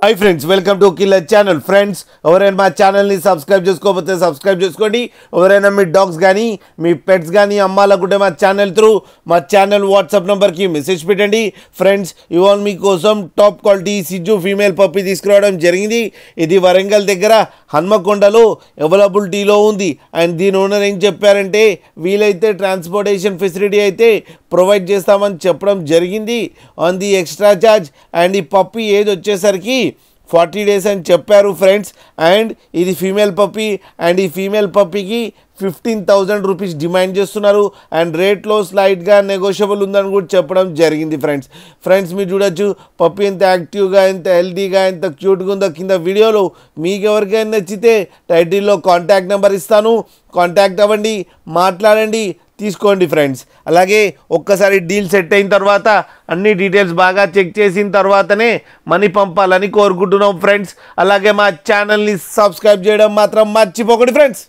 high friends welcome to killer channel friends ఎవరైనా మా channel ని సబ్స్క్రైబ్ చేసుకోకపోతే సబ్స్క్రైబ్ చేసుకోండి ఎవరైనా మీ డాగ్స్ గాని మీ పెట్స్ గాని అమ్మాలనుకుంటే మా ఛానల్ త్రూ మా ఛానల్ వాట్సాప్ నంబర్ కి మెసేజ్ పెట్టండి ఫ్రెండ్స్ ఇవాళ మీ కోసం top quality Siju female puppy తీసుకురావడం జరిగింది ఇది వరంగల్ దగ్గర హన్మకొండలో అవైలబిలిటీలో ఉంది అండ్ దీని ఓనర్ ఏం చెప్పారంటే వీలైతే ట్రాన్స్పోర్టేషన్ ఫెసిలిటీ అయితే ప్రొవైడ్ చేస్తామని చెప్పడం జరిగింది on the extra charge and ఈ పప్పీ ఏజ్ వచ్చేసరికి 40 days అని చెప్పారు ఫ్రెండ్స్ అండ్ ఇది ఫీమేల్ పప్పీ అండ్ ఈ ఫీమేల్ పప్పీకి 15,000 రూపీస్ డిమాండ్ చేస్తున్నారు అండ్ రేట్లో స్లైట్గా నెగోషియబుల్ ఉందని కూడా చెప్పడం జరిగింది ఫ్రెండ్స్ మీరు చూడొచ్చు పప్పీ ఎంత యాక్టివ్గా ఎంత హెల్తీగా ఎంత క్యూట్గా ఉందో కింద వీడియోలో మీకు ఎవరికైనా నచ్చితే టైటిల్లో కాంటాక్ట్ నెంబర్ ఇస్తాను కాంటాక్ట్ అవ్వండి మాట్లాడండి తీసుకోండి ఫ్రెండ్స్ అలాగే ఒక్కసారి డీల్ సెట్ అయిన తర్వాత అన్ని డీటెయిల్స్ బాగా చెక్ చేసిన తర్వాతనే మనీ పంపాలని కోరుకుంటున్నాం ఫ్రెండ్స్ అలాగే మా ఛానల్ని సబ్స్క్రైబ్ చేయడం మాత్రం మర్చిపోకండి ఫ్రెండ్స్